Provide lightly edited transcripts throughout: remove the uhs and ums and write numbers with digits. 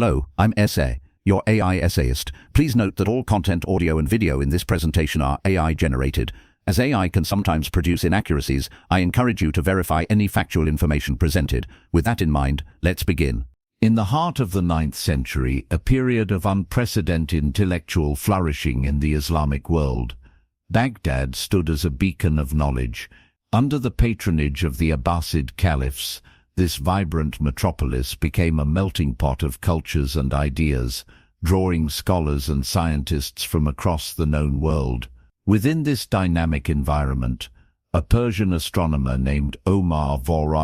Hello, I'm SA, your AI essayist. Please note that all content, audio and video in this presentation are AI generated. As AI can sometimes produce inaccuracies, I encourage you to verify any factual information presented. With that in mind, let's begin. In the heart of the 9th century, a period of unprecedented intellectual flourishing in the Islamic world, Baghdad stood as a beacon of knowledge. Under the patronage of the Abbasid Caliphs, this vibrant metropolis became a melting pot of cultures and ideas, drawing scholars and scientists from across the known world. Within this dynamic environment, a Persian astronomer named Omar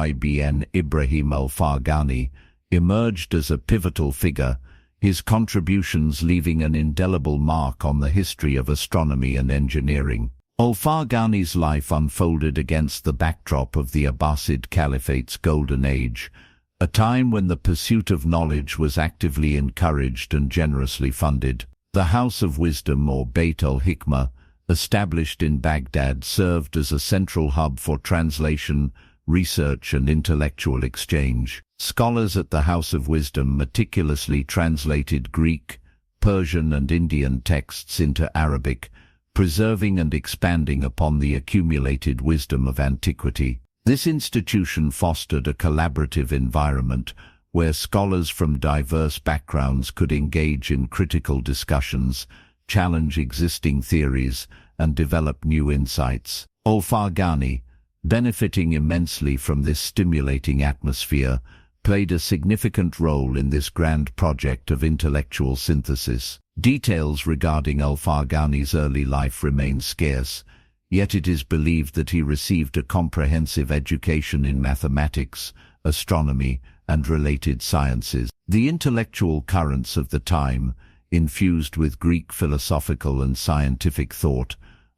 ibn Ibrahim al-Farghani emerged as a pivotal figure, his contributions leaving an indelible mark on the history of astronomy and engineering. Al-Farghani's life unfolded against the backdrop of the Abbasid Caliphate's golden age, a time when the pursuit of knowledge was actively encouraged and generously funded. The House of Wisdom, or Beit al-Hikmah, established in Baghdad, served as a central hub for translation, research and intellectual exchange. Scholars at the House of Wisdom meticulously translated Greek, Persian and Indian texts into Arabic, preserving and expanding upon the accumulated wisdom of antiquity. This institution fostered a collaborative environment where scholars from diverse backgrounds could engage in critical discussions, challenge existing theories, and develop new insights. Al-Farghani, benefiting immensely from this stimulating atmosphere, played a significant role in this grand project of intellectual synthesis. Details regarding Al-Farghani's early life remain scarce, yet it is believed that he received a comprehensive education in mathematics, astronomy, and related sciences. The intellectual currents of the time, infused with Greek philosophical and scientific thought,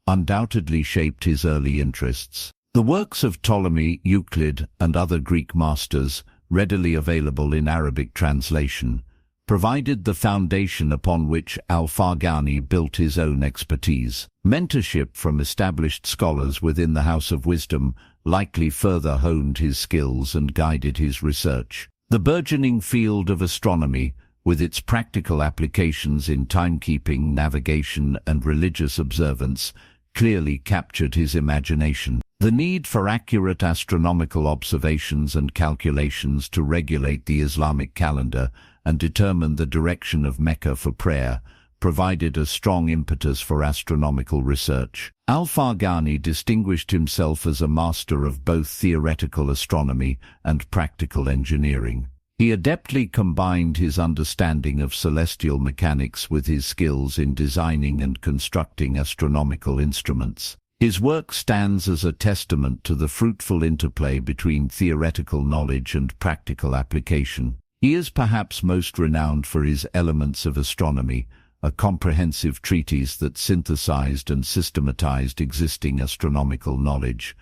undoubtedly shaped his early interests. The works of Ptolemy, Euclid, and other Greek masters, readily available in Arabic translation, provided the foundation upon which Al-Farghani built his own expertise. Mentorship from established scholars within the House of Wisdom likely further honed his skills and guided his research. The burgeoning field of astronomy, with its practical applications in timekeeping, navigation, and religious observance, clearly captured his imagination. The need for accurate astronomical observations and calculations to regulate the Islamic calendar and determine the direction of Mecca for prayer provided a strong impetus for astronomical research. Al-Farghani distinguished himself as a master of both theoretical astronomy and practical engineering. He adeptly combined his understanding of celestial mechanics with his skills in designing and constructing astronomical instruments. His work stands as a testament to the fruitful interplay between theoretical knowledge and practical application. He is perhaps most renowned for his Elements of Astronomy, a comprehensive treatise that synthesized and systematized existing astronomical knowledge,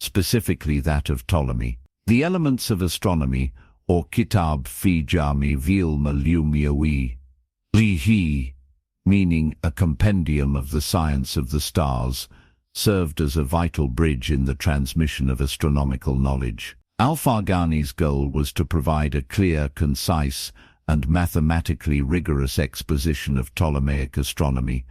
specifically that of Ptolemy. The Elements of Astronomy, or Kitab fi Jami vil Malum Lihi, meaning a compendium of the science of the stars, served as a vital bridge in the transmission of astronomical knowledge. Al-Farghani's goal was to provide a clear, concise, and mathematically rigorous exposition of Ptolemaic astronomy,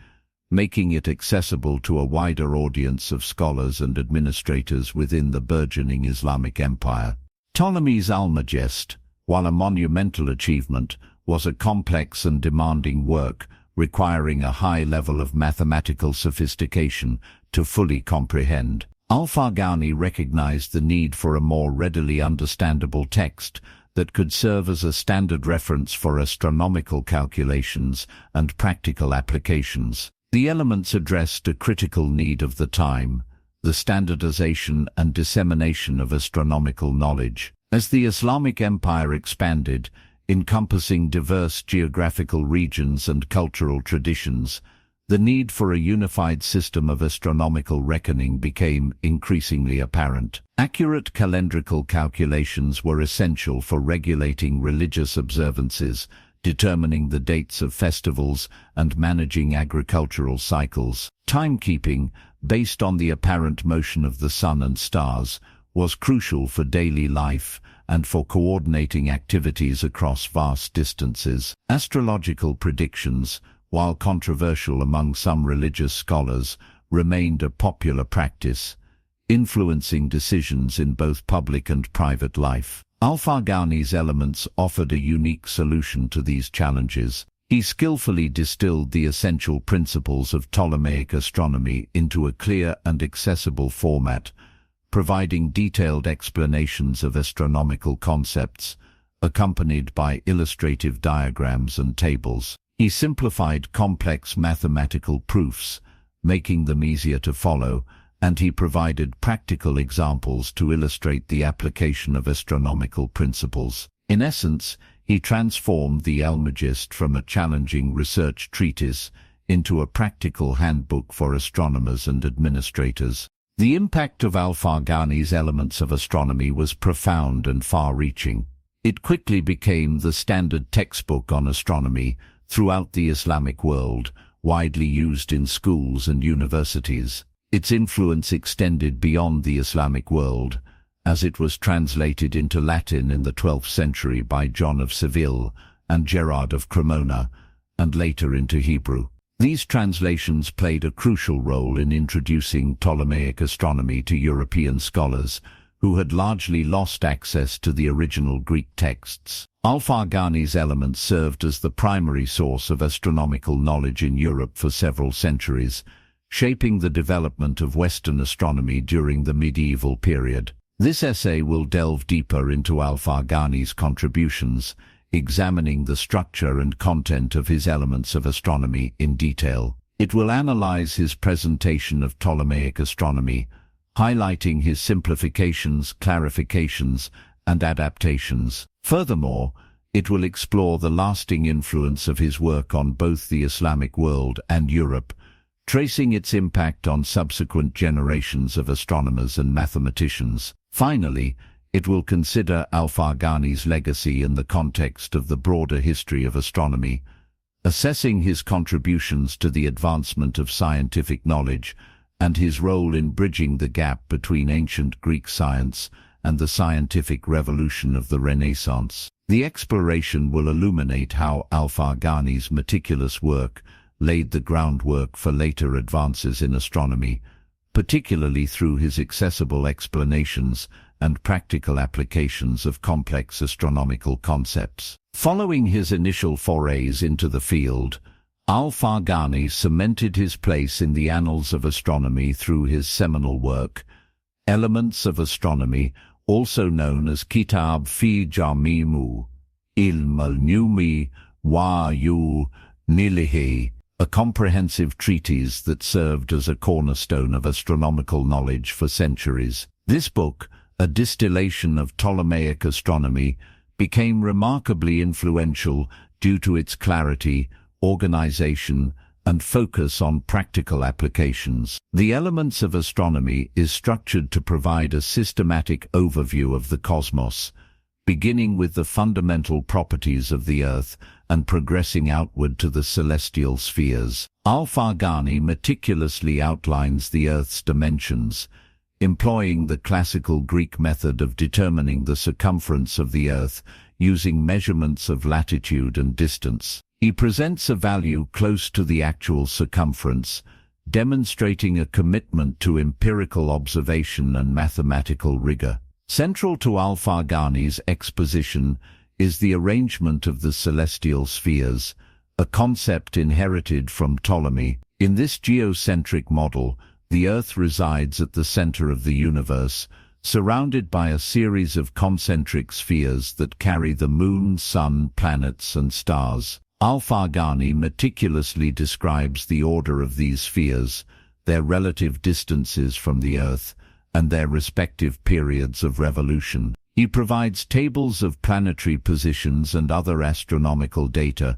making it accessible to a wider audience of scholars and administrators within the burgeoning Islamic Empire. Ptolemy's Almagest, while a monumental achievement, was a complex and demanding work requiring a high level of mathematical sophistication to fully comprehend. Al-Farghani recognized the need for a more readily understandable text that could serve as a standard reference for astronomical calculations and practical applications. The Elements addressed a critical need of the time, the standardization and dissemination of astronomical knowledge. As the Islamic Empire expanded, encompassing diverse geographical regions and cultural traditions, the need for a unified system of astronomical reckoning became increasingly apparent. Accurate calendrical calculations were essential for regulating religious observances, determining the dates of festivals, and managing agricultural cycles. Timekeeping, based on the apparent motion of the sun and stars, was crucial for daily life and for coordinating activities across vast distances. Astrological predictions, while controversial among some religious scholars, remained a popular practice, influencing decisions in both public and private life. Al-Farghani's Elements offered a unique solution to these challenges. He skillfully distilled the essential principles of Ptolemaic astronomy into a clear and accessible format, providing detailed explanations of astronomical concepts, accompanied by illustrative diagrams and tables. He simplified complex mathematical proofs, making them easier to follow, and he provided practical examples to illustrate the application of astronomical principles. In essence, he transformed the Almagest from a challenging research treatise into a practical handbook for astronomers and administrators. The impact of Al-Farghani's Elements of Astronomy was profound and far-reaching. It quickly became the standard textbook on astronomy throughout the Islamic world, widely used in schools and universities. Its influence extended beyond the Islamic world, as it was translated into Latin in the 12th century by John of Seville and Gerard of Cremona, and later into Hebrew. These translations played a crucial role in introducing Ptolemaic astronomy to European scholars, who had largely lost access to the original Greek texts. Al-Farghani's Elements served as the primary source of astronomical knowledge in Europe for several centuries, shaping the development of Western astronomy during the medieval period. This essay will delve deeper into Al-Farghani's contributions, examining the structure and content of his Elements of Astronomy in detail. It will analyze his presentation of Ptolemaic astronomy, highlighting his simplifications, clarifications, and adaptations. Furthermore, it will explore the lasting influence of his work on both the Islamic world and Europe, tracing its impact on subsequent generations of astronomers and mathematicians. Finally, it will consider Al-Farghani's legacy in the context of the broader history of astronomy, assessing his contributions to the advancement of scientific knowledge and his role in bridging the gap between ancient Greek science and the scientific revolution of the Renaissance. The exploration will illuminate how Al-Farghani's meticulous work laid the groundwork for later advances in astronomy, particularly through his accessible explanations and practical applications of complex astronomical concepts. Following his initial forays into the field, Al-Farghani cemented his place in the annals of astronomy through his seminal work, Elements of Astronomy, also known as Kitab fi Jami'u Ilm al-Nujumi wa Nilihi, a comprehensive treatise that served as a cornerstone of astronomical knowledge for centuries. This book, a distillation of Ptolemaic astronomy, became remarkably influential due to its clarity, organization, and focus on practical applications. The Elements of Astronomy is structured to provide a systematic overview of the cosmos, beginning with the fundamental properties of the Earth and progressing outward to the celestial spheres. Al-Farghani meticulously outlines the Earth's dimensions, employing the classical Greek method of determining the circumference of the Earth using measurements of latitude and distance. He presents a value close to the actual circumference, demonstrating a commitment to empirical observation and mathematical rigor. Central to Al-Farghani's exposition is the arrangement of the celestial spheres, a concept inherited from Ptolemy. In this geocentric model, the Earth resides at the center of the universe, surrounded by a series of concentric spheres that carry the moon, sun, planets, and stars. Al-Farghani meticulously describes the order of these spheres, their relative distances from the Earth, and their respective periods of revolution. He provides tables of planetary positions and other astronomical data,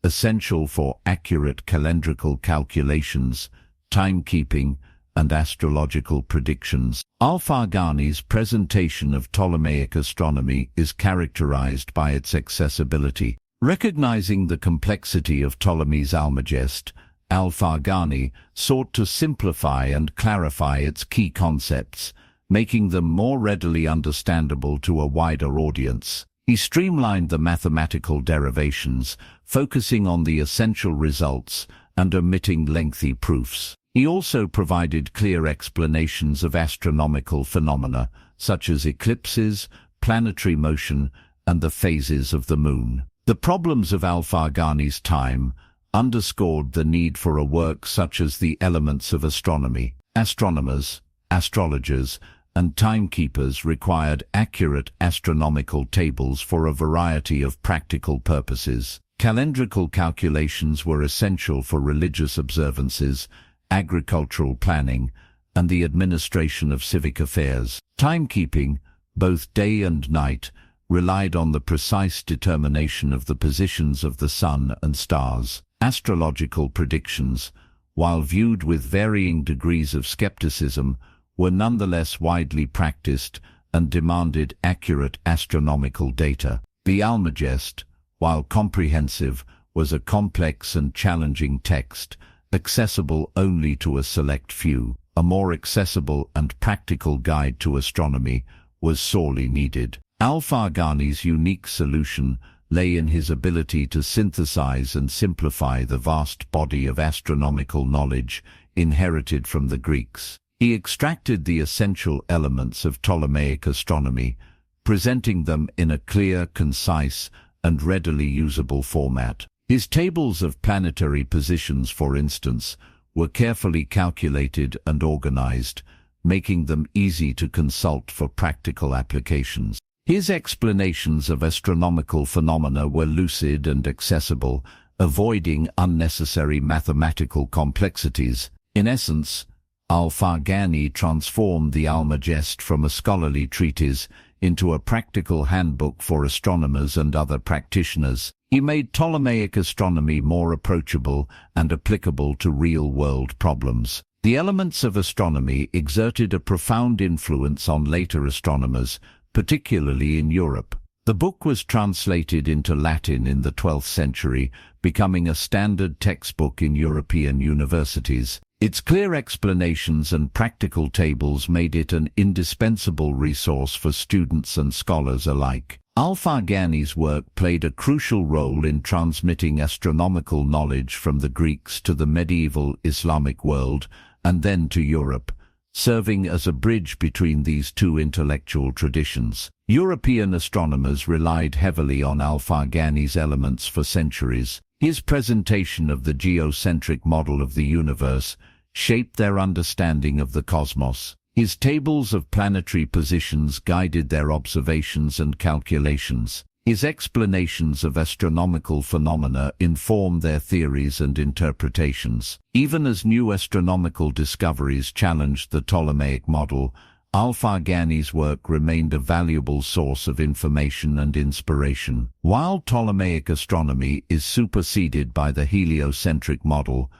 essential for accurate calendrical calculations, timekeeping, and astrological predictions. Al-Farghani's presentation of Ptolemaic astronomy is characterized by its accessibility. Recognizing the complexity of Ptolemy's Almagest, Al-Farghani sought to simplify and clarify its key concepts, making them more readily understandable to a wider audience. He streamlined the mathematical derivations, focusing on the essential results and omitting lengthy proofs. He also provided clear explanations of astronomical phenomena, such as eclipses, planetary motion, and the phases of the moon. The problems of al-Farghani's time underscored the need for a work such as The Elements of Astronomy. Astronomers, astrologers, and timekeepers required accurate astronomical tables for a variety of practical purposes. Calendrical calculations were essential for religious observances, agricultural planning, and the administration of civic affairs. Timekeeping, both day and night, relied on the precise determination of the positions of the sun and stars. Astrological predictions, while viewed with varying degrees of skepticism, were nonetheless widely practiced and demanded accurate astronomical data. The Almagest, while comprehensive, was a complex and challenging text, accessible only to a select few. A more accessible and practical guide to astronomy was sorely needed. Al-Farghani's unique solution lay in his ability to synthesize and simplify the vast body of astronomical knowledge inherited from the Greeks. He extracted the essential elements of Ptolemaic astronomy, presenting them in a clear, concise, and readily usable format. His tables of planetary positions, for instance, were carefully calculated and organized, making them easy to consult for practical applications. His explanations of astronomical phenomena were lucid and accessible, avoiding unnecessary mathematical complexities. In essence, al-Farghani transformed the Almagest from a scholarly treatise into a practical handbook for astronomers and other practitioners. He made Ptolemaic astronomy more approachable and applicable to real-world problems. The Elements of Astronomy exerted a profound influence on later astronomers, particularly in Europe. The book was translated into Latin in the 12th century, becoming a standard textbook in European universities. Its clear explanations and practical tables made it an indispensable resource for students and scholars alike. Al-Farghani's work played a crucial role in transmitting astronomical knowledge from the Greeks to the medieval Islamic world and then to Europe, serving as a bridge between these two intellectual traditions. European astronomers relied heavily on al-Farghani's elements for centuries. His presentation of the geocentric model of the universe shaped their understanding of the cosmos. His tables of planetary positions guided their observations and calculations. His explanations of astronomical phenomena informed their theories and interpretations. Even as new astronomical discoveries challenged the Ptolemaic model, al-Farghani's work remained a valuable source of information and inspiration. While Ptolemaic astronomy is superseded by the heliocentric model,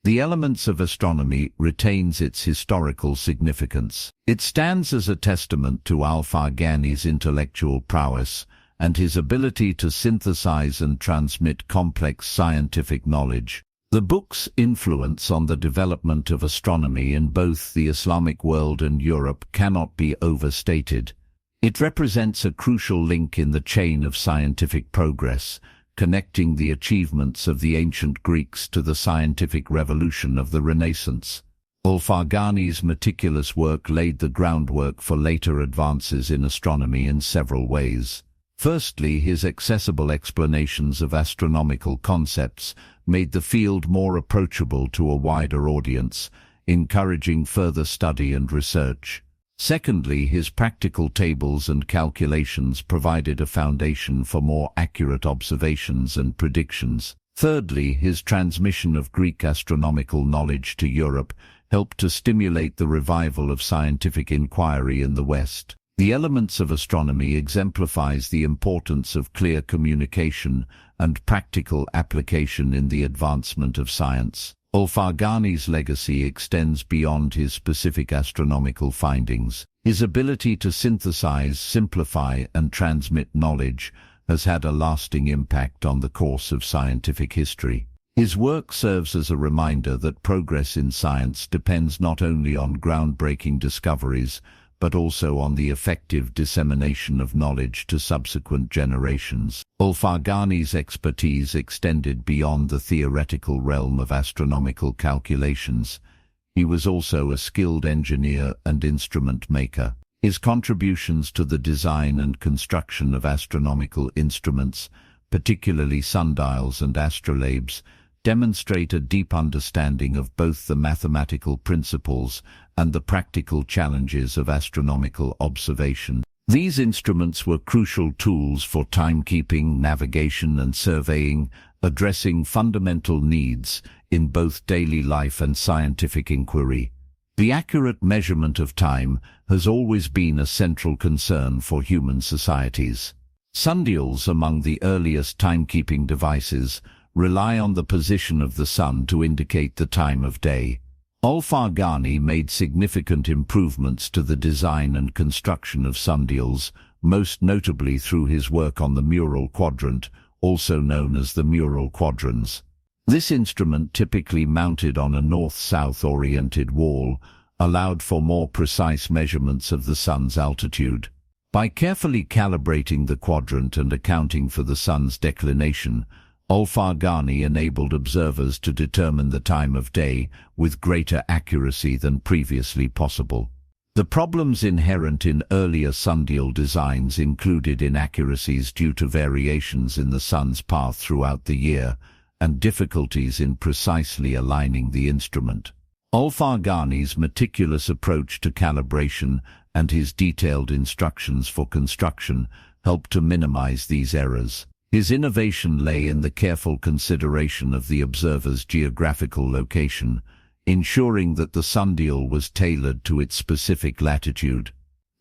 The Elements of Astronomy retains its historical significance. It stands as a testament to al-Farghani's intellectual prowess and his ability to synthesize and transmit complex scientific knowledge. The book's influence on the development of astronomy in both the Islamic world and Europe cannot be overstated. It represents a crucial link in the chain of scientific progress, connecting the achievements of the ancient Greeks to the scientific revolution of the Renaissance. Al-Farghani's meticulous work laid the groundwork for later advances in astronomy in several ways. Firstly, his accessible explanations of astronomical concepts made the field more approachable to a wider audience, encouraging further study and research. Secondly, his practical tables and calculations provided a foundation for more accurate observations and predictions. Thirdly, his transmission of Greek astronomical knowledge to Europe helped to stimulate the revival of scientific inquiry in the West. The Elements of Astronomy exemplifies the importance of clear communication and practical application in the advancement of science. Al-Farghani's legacy extends beyond his specific astronomical findings. His ability to synthesize, simplify, and transmit knowledge has had a lasting impact on the course of scientific history. His work serves as a reminder that progress in science depends not only on groundbreaking discoveries, but also on the effective dissemination of knowledge to subsequent generations. Al-Farghani's expertise extended beyond the theoretical realm of astronomical calculations. He was also a skilled engineer and instrument maker. His contributions to the design and construction of astronomical instruments, particularly sundials and astrolabes, demonstrate a deep understanding of both the mathematical principles and the practical challenges of astronomical observation. These instruments were crucial tools for timekeeping, navigation, and surveying, addressing fundamental needs in both daily life and scientific inquiry. The accurate measurement of time has always been a central concern for human societies. Sundials, among the earliest timekeeping devices, rely on the position of the sun to indicate the time of day. Al-Farghani made significant improvements to the design and construction of sundials, most notably through his work on the mural quadrant, also known as the mural quadrants. This instrument, typically mounted on a north-south oriented wall, allowed for more precise measurements of the sun's altitude. By carefully calibrating the quadrant and accounting for the sun's declination, Al-Farghani enabled observers to determine the time of day with greater accuracy than previously possible. The problems inherent in earlier sundial designs included inaccuracies due to variations in the sun's path throughout the year and difficulties in precisely aligning the instrument. Al-Farghani's meticulous approach to calibration and his detailed instructions for construction helped to minimize these errors. His innovation lay in the careful consideration of the observer's geographical location, ensuring that the sundial was tailored to its specific latitude.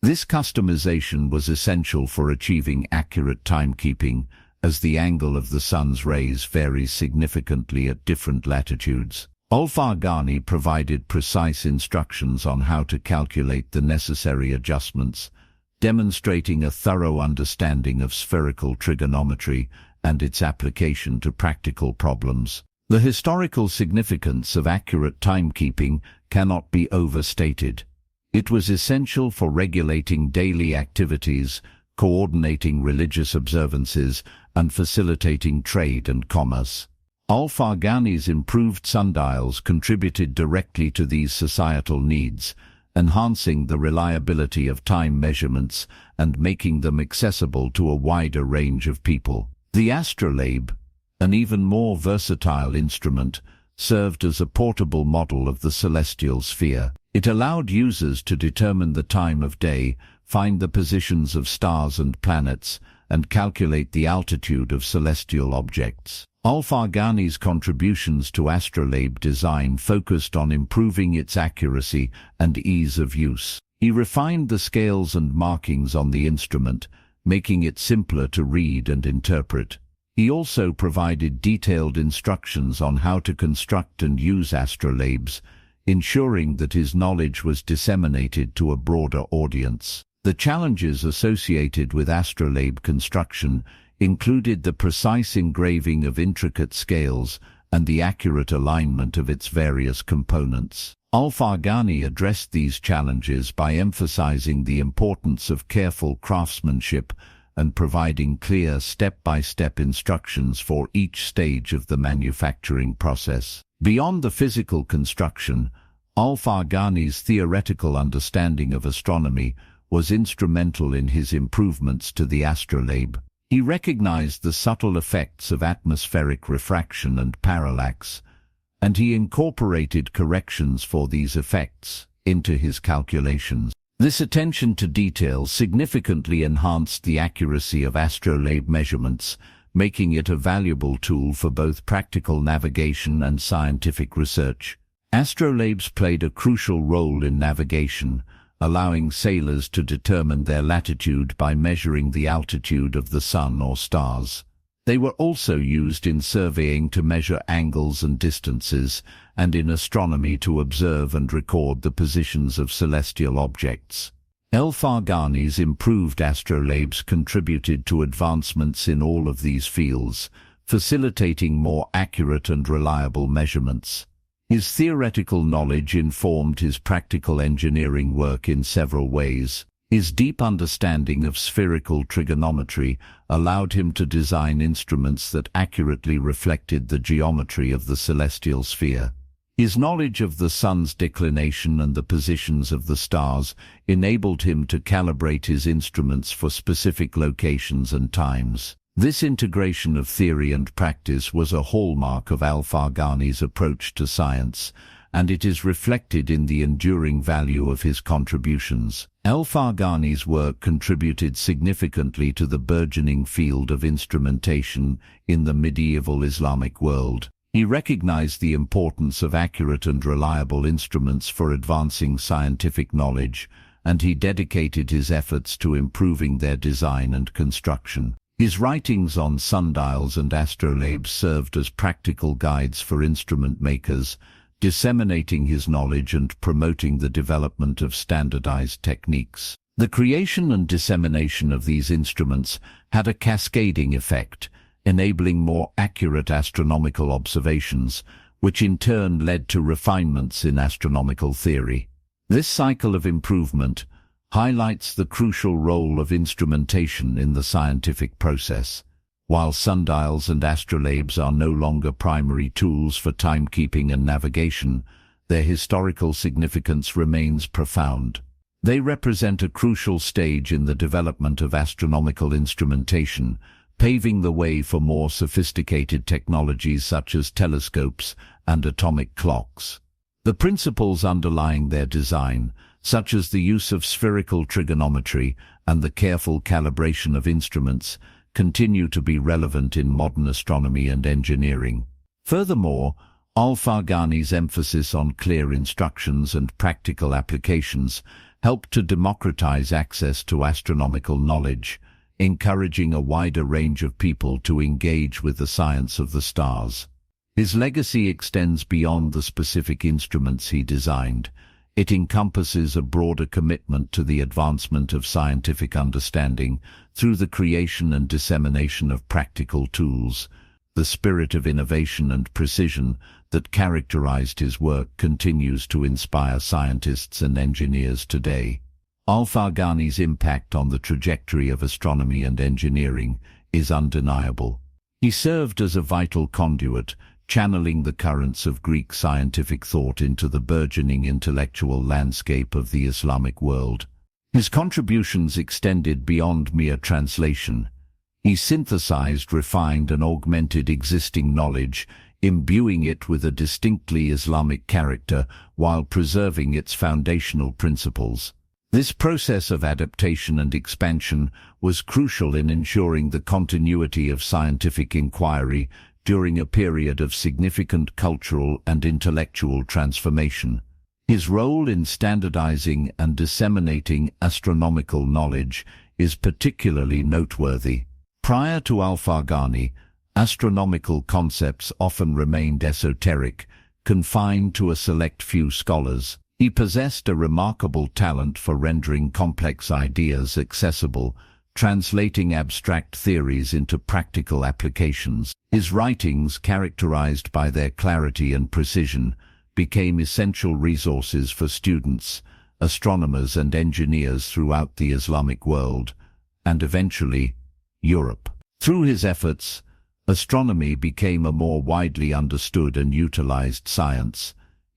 This customization was essential for achieving accurate timekeeping, as the angle of the sun's rays varies significantly at different latitudes. Al-Farghani provided precise instructions on how to calculate the necessary adjustments, demonstrating a thorough understanding of spherical trigonometry and its application to practical problems. The historical significance of accurate timekeeping cannot be overstated. It was essential for regulating daily activities, coordinating religious observances, and facilitating trade and commerce. Al-Farghani's improved sundials contributed directly to these societal needs, enhancing the reliability of time measurements and making them accessible to a wider range of people. The astrolabe, an even more versatile instrument, served as a portable model of the celestial sphere. It allowed users to determine the time of day, find the positions of stars and planets, and calculate the altitude of celestial objects. Al-Farghani's contributions to astrolabe design focused on improving its accuracy and ease of use. He refined the scales and markings on the instrument, making it simpler to read and interpret. He also provided detailed instructions on how to construct and use astrolabes, ensuring that his knowledge was disseminated to a broader audience. The challenges associated with astrolabe construction included the precise engraving of intricate scales and the accurate alignment of its various components. Al-Farghani addressed these challenges by emphasizing the importance of careful craftsmanship and providing clear step-by-step instructions for each stage of the manufacturing process. Beyond the physical construction, Al-Farghani's theoretical understanding of astronomy was instrumental in his improvements to the astrolabe. He recognized the subtle effects of atmospheric refraction and parallax, and he incorporated corrections for these effects into his calculations. This attention to detail significantly enhanced the accuracy of astrolabe measurements, making it a valuable tool for both practical navigation and scientific research. Astrolabes played a crucial role in navigation, allowing sailors to determine their latitude by measuring the altitude of the sun or stars. They were also used in surveying to measure angles and distances, and in astronomy to observe and record the positions of celestial objects. Al-Farghani's improved astrolabes contributed to advancements in all of these fields, facilitating more accurate and reliable measurements. His theoretical knowledge informed his practical engineering work in several ways. His deep understanding of spherical trigonometry allowed him to design instruments that accurately reflected the geometry of the celestial sphere. His knowledge of the sun's declination and the positions of the stars enabled him to calibrate his instruments for specific locations and times. This integration of theory and practice was a hallmark of al-Farghani's approach to science, and it is reflected in the enduring value of his contributions. Al-Farghani's work contributed significantly to the burgeoning field of instrumentation in the medieval Islamic world. He recognized the importance of accurate and reliable instruments for advancing scientific knowledge, and he dedicated his efforts to improving their design and construction. His writings on sundials and astrolabes served as practical guides for instrument makers, disseminating his knowledge and promoting the development of standardized techniques. The creation and dissemination of these instruments had a cascading effect, enabling more accurate astronomical observations, which in turn led to refinements in astronomical theory. This cycle of improvement highlights the crucial role of instrumentation in the scientific process. While sundials and astrolabes are no longer primary tools for timekeeping and navigation, their historical significance remains profound. They represent a crucial stage in the development of astronomical instrumentation, paving the way for more sophisticated technologies such as telescopes and atomic clocks. The principles underlying their design, such as the use of spherical trigonometry and the careful calibration of instruments, continue to be relevant in modern astronomy and engineering. Furthermore, al-Farghani's emphasis on clear instructions and practical applications helped to democratize access to astronomical knowledge, encouraging a wider range of people to engage with the science of the stars. His legacy extends beyond the specific instruments he designed. It encompasses a broader commitment to the advancement of scientific understanding through the creation and dissemination of practical tools. The spirit of innovation and precision that characterized his work continues to inspire scientists and engineers today. Al-Farghani's impact on the trajectory of astronomy and engineering is undeniable. He served as a vital conduit, channeling the currents of Greek scientific thought into the burgeoning intellectual landscape of the Islamic world. His contributions extended beyond mere translation. He synthesized, refined, and augmented existing knowledge, imbuing it with a distinctly Islamic character while preserving its foundational principles. This process of adaptation and expansion was crucial in ensuring the continuity of scientific inquiry during a period of significant cultural and intellectual transformation. His role in standardizing and disseminating astronomical knowledge is particularly noteworthy. Prior to al-Farghani, astronomical concepts often remained esoteric, confined to a select few scholars. He possessed a remarkable talent for rendering complex ideas accessible, translating abstract theories into practical applications. His writings, characterized by their clarity and precision, became essential resources for students, astronomers and engineers throughout the Islamic world, and eventually, Europe. Through his efforts, astronomy became a more widely understood and utilized science,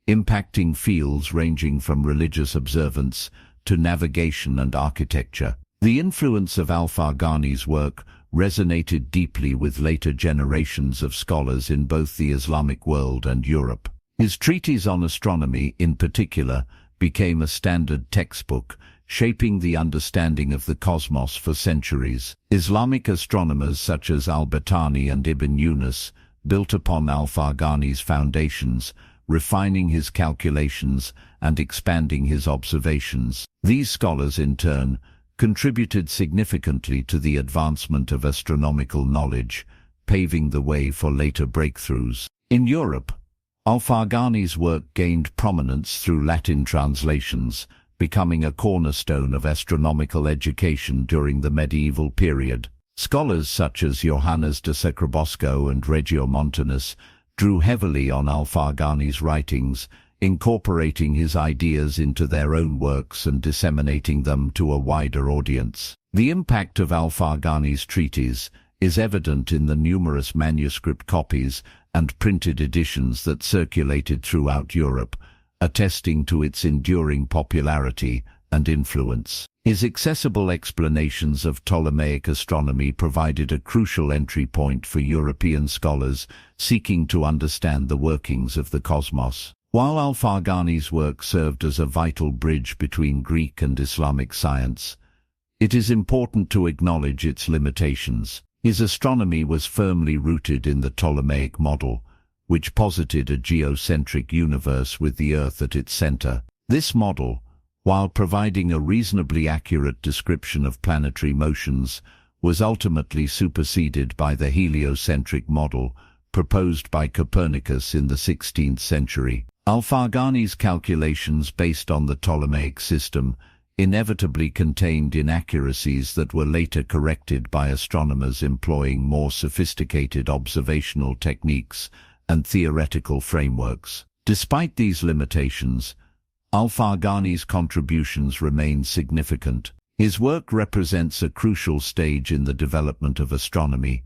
impacting fields ranging from religious observance to navigation and architecture. The influence of al-Farghani's work resonated deeply with later generations of scholars in both the Islamic world and Europe. His treatise on astronomy, in particular, became a standard textbook, shaping the understanding of the cosmos for centuries. Islamic astronomers such as al-Battani and Ibn Yunus built upon al-Farghani's foundations, refining his calculations and expanding his observations. These scholars, in turn, contributed significantly to the advancement of astronomical knowledge, paving the way for later breakthroughs. In Europe, al-Farghani's work gained prominence through Latin translations, becoming a cornerstone of astronomical education during the medieval period. Scholars such as Johannes de Sacrobosco and Regiomontanus drew heavily on al-Farghani's writings, incorporating his ideas into their own works and disseminating them to a wider audience. The impact of al-Farghani's treatise is evident in the numerous manuscript copies and printed editions that circulated throughout Europe, attesting to its enduring popularity and influence. His accessible explanations of Ptolemaic astronomy provided a crucial entry point for European scholars seeking to understand the workings of the cosmos. While al-Farghani's work served as a vital bridge between Greek and Islamic science, it is important to acknowledge its limitations. His astronomy was firmly rooted in the Ptolemaic model, which posited a geocentric universe with the Earth at its center. This model, while providing a reasonably accurate description of planetary motions, was ultimately superseded by the heliocentric model proposed by Copernicus in the 16th century. Al-Farghani's calculations based on the Ptolemaic system inevitably contained inaccuracies that were later corrected by astronomers employing more sophisticated observational techniques and theoretical frameworks. Despite these limitations, al-Farghani's contributions remain significant. His work represents a crucial stage in the development of astronomy,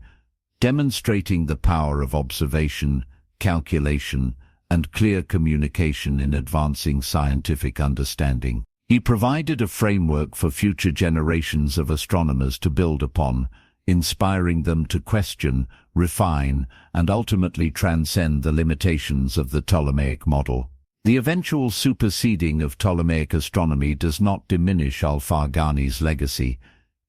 demonstrating the power of observation, calculation, and clear communication in advancing scientific understanding. He provided a framework for future generations of astronomers to build upon, inspiring them to question, refine, and ultimately transcend the limitations of the Ptolemaic model. The eventual superseding of Ptolemaic astronomy does not diminish al-Farghani's legacy.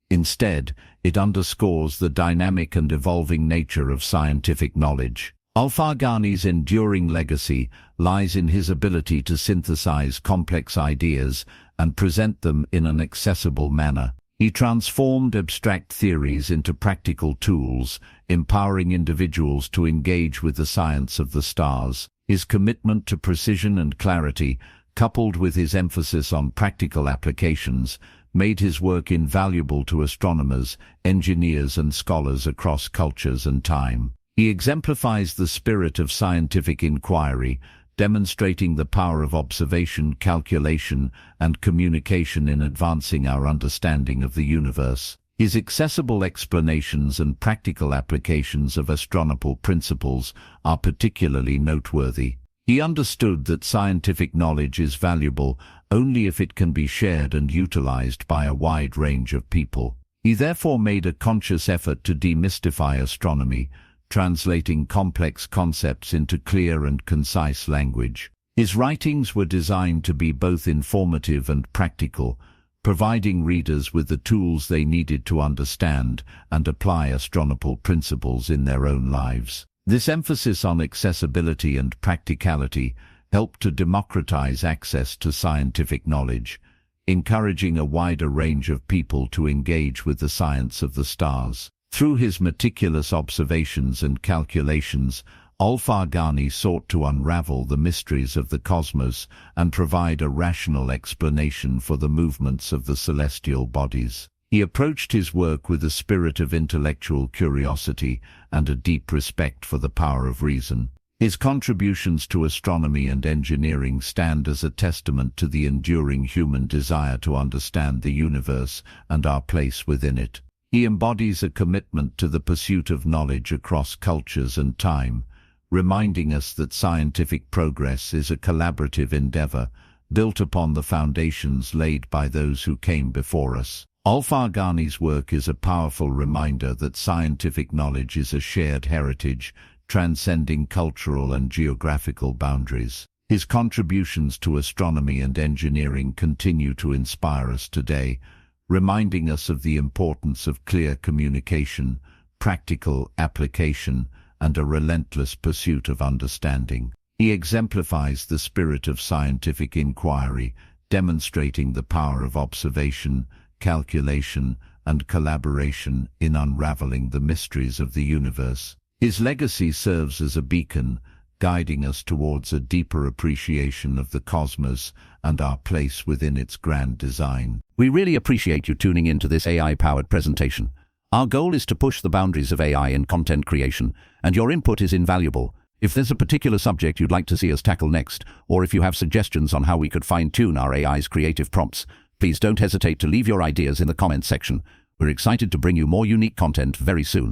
Instead, it underscores the dynamic and evolving nature of scientific knowledge. Al-Farghani's enduring legacy lies in his ability to synthesize complex ideas and present them in an accessible manner. He transformed abstract theories into practical tools, empowering individuals to engage with the science of the stars. His commitment to precision and clarity, coupled with his emphasis on practical applications, made his work invaluable to astronomers, engineers, and scholars across cultures and time. He exemplifies the spirit of scientific inquiry, demonstrating the power of observation, calculation, and communication in advancing our understanding of the universe. His accessible explanations and practical applications of astronomical principles are particularly noteworthy. He understood that scientific knowledge is valuable only if it can be shared and utilized by a wide range of people. He therefore made a conscious effort to demystify astronomy, translating complex concepts into clear and concise language. His writings were designed to be both informative and practical, providing readers with the tools they needed to understand and apply astronomical principles in their own lives. This emphasis on accessibility and practicality helped to democratize access to scientific knowledge, encouraging a wider range of people to engage with the science of the stars. Through his meticulous observations and calculations, al-Farghani sought to unravel the mysteries of the cosmos and provide a rational explanation for the movements of the celestial bodies. He approached his work with a spirit of intellectual curiosity and a deep respect for the power of reason. His contributions to astronomy and engineering stand as a testament to the enduring human desire to understand the universe and our place within it. He embodies a commitment to the pursuit of knowledge across cultures and time, reminding us that scientific progress is a collaborative endeavor built upon the foundations laid by those who came before us. Al-Farghani's work is a powerful reminder that scientific knowledge is a shared heritage, transcending cultural and geographical boundaries. His contributions to astronomy and engineering continue to inspire us today, reminding us of the importance of clear communication, practical application, and a relentless pursuit of understanding. He exemplifies the spirit of scientific inquiry, demonstrating the power of observation, calculation, and collaboration in unraveling the mysteries of the universe. His legacy serves as a beacon, guiding us towards a deeper appreciation of the cosmos and our place within its grand design. We really appreciate you tuning into this AI-powered presentation. Our goal is to push the boundaries of AI in content creation, and your input is invaluable. If there's a particular subject you'd like to see us tackle next, or if you have suggestions on how we could fine-tune our AI's creative prompts, please don't hesitate to leave your ideas in the comments section. We're excited to bring you more unique content very soon.